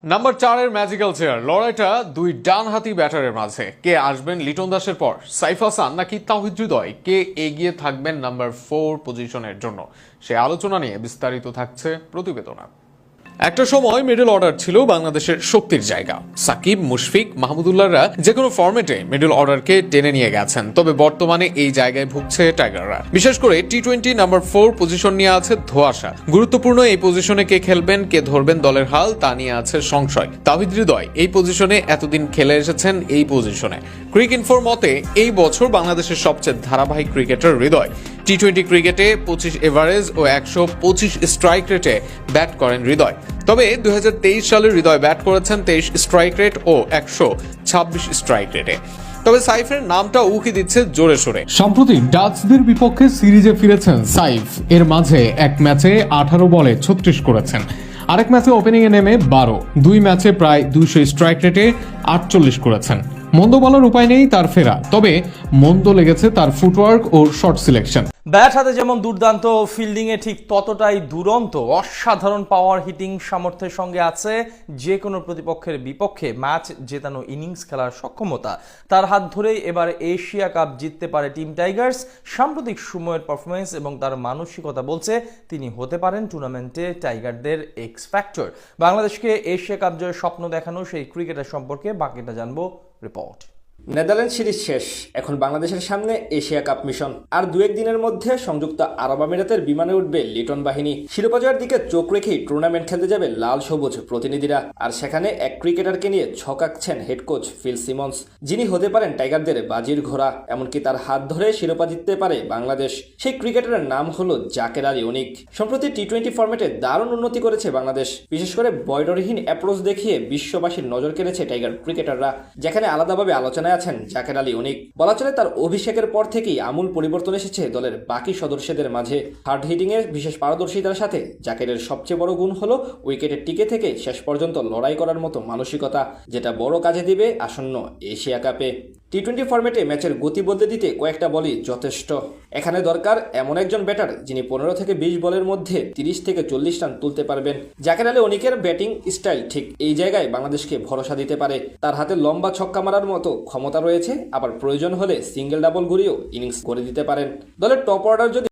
Number 4-এর magical chair লড়াইটা দুই ডানহাতি ব্যাটারের মাঝে। কে আসবেন লিটন দাসের পর, সাইফ হাসান নাকি তাওহিদ হৃদয়? কে এগিয়ে থাকবেন নাম্বার 4 পজিশনের জন্য? সে আলোচনা নিয়ে বিস্তারিত থাকছে প্রতিবেদনে। একটা সময় মিডল অর্ডার ছিল বাংলাদেশের শক্তির জায়গা। সাকিব, মুশফিক, মাহমুদুল্লাহরা যে কোনো ফরম্যাটে মিডল অর্ডারকে টেনে নিয়ে গেছেন। তবে বর্তমানে এই জায়গায় ভুগছে টাইগাররা। বিশেষ করে টি-20 নাম্বার 4 পজিশন নিয়ে আছে ধোঁয়াশা। গুরুত্বপূর্ণ এই পজিশনে কে খেলবেন, কে ধরবেন দলের হাল, তা নিয়ে আছে সংশয়। তাওহিদ হৃদয় এই পজিশনে এতদিন খেলে এসেছেন। এই পজিশনে ক্রিকইনফোর মতে এই বছর বাংলাদেশের সবচেয়ে ধারাবাহিক ক্রিকেটার হৃদয়। টি-20 ক্রিকেটে 25 এভারেজ ও 125 স্ট্রাইক রেটে ব্যাট করেন হৃদয়। তবে 2023 সালে হৃদয় ব্যাট করেছেন 23 স্ট্রাইক রেট ও 126 স্ট্রাইক রেটে। তবে সাইফের নামটা উকি দিচ্ছে জোরে সোরে। সম্প্রতি ডাচদের বিপক্ষে সিরিজে ফিরেছেন সাইফ। এর মাঝে এক ম্যাচে 18 বলে 36 করেছেন, আরেক ম্যাচে ওপেনিং এ নেমে 12, দুই ম্যাচে প্রায় 200 স্ট্রাইক রেটে 48 করেছেন। মন্দ বলার উপায় নেই তার ফেরা, তবে মন্দ লেগেছে তার ফুটওয়ার্ক ও শট সিলেকশন। ব্যাট হাতে যেমন দুর্দান্ত, ফিল্ডিংয়ে ঠিক ততটাই দুরন্ত অসাধারণ পাওয়ার হিটিং সামর্থ্যের সঙ্গে আছে যে কোনো প্রতিপক্ষের বিপক্ষে ম্যাচ জেতানো ইনিংস খেলার সক্ষমতা। তার হাত ধরেই এবার এশিয়া কাপ জিততে পারে টিম টাইগার্স। সাম্প্রতিক সময়ের পারফরমেন্স এবং তার মানসিকতা বলছে তিনি হতে পারেন টুর্নামেন্টে টাইগারদের এক্স ফ্যাক্টর। বাংলাদেশকে এশিয়া কাপ জয়ের স্বপ্ন দেখানো সেই ক্রিকেটার সম্পর্কে বাকিটা জানবো রিপোর্ট। নেদারল্যান্ড সিরিজ শেষ, এখন বাংলাদেশের সামনে এশিয়া কাপ মিশন। আর দু এক দিনের মধ্যে সংযুক্ত আরব আমিরাতের বিমানে উঠবে লিটন বাহিনী। শিরোপা জয়ের দিকে চোখ রেখেই টুর্নামেন্ট খেলতে যাবে লাল সবুজ প্রতিনিধিরা। আর সেখানে এক ক্রিকেটারকে নিয়ে ছকাচ্ছেন হেড কোচ ফিল সিমন্স, যিনি হতে পারেন টাইগারদের বাজির ঘোড়া। এমনকি তার হাত ধরে শিরোপা জিততে পারে বাংলাদেশ। সেই ক্রিকেটারের নাম হলো জাকের আলী অনিক। সম্প্রতি টি-20 ফরম্যাটে দারুণ উন্নতি করেছে বাংলাদেশ। বিশেষ করে বর্ডারহীন অ্যাপ্রোচ দেখিয়ে বিশ্ববাসীর নজর কেড়েছে টাইগার ক্রিকেটাররা, যেখানে আলাদাভাবে আলোচনায় আছেন জাকের আলী অনিক। বলা চলে তার অভিষেকের পর থেকেই আমূল পরিবর্তন এসেছে দলের বাকি সদস্যদের মাঝে। হার্ড হিটিংয়ে বিশেষ পারদর্শিতার সাথে জাকেরের সবচেয়ে বড় গুণ হলো উইকেটে টিকে থেকে শেষ পর্যন্ত লড়াই করার মতো মানসিকতা, যেটা বড় কাজে দিবে আসন্ন এশিয়া কাপে। টি-20 ফরম্যাটে ম্যাচের গতি বদলে দিতে কয়েকটা বলই যথেষ্ট। এখানে দরকার এমন একজন ব্যাটার যিনি 15 থেকে 20 বলের মধ্যে 30 থেকে 40 রান তুলতে পারবেন। জাকের আলী অনিকের ব্যাটিং স্টাইল ঠিক এই জায়গায় বাংলাদেশকে ভরসা দিতে পারে। তার হাতে লম্বা ছক্কা মারার মতো ক্ষমতা রয়েছে, আবার প্রয়োজন হলে সিঙ্গেল ডাবল ঘুরিয়েও ইনিংস করে দিতে পারেন। দলের টপ অর্ডার যদি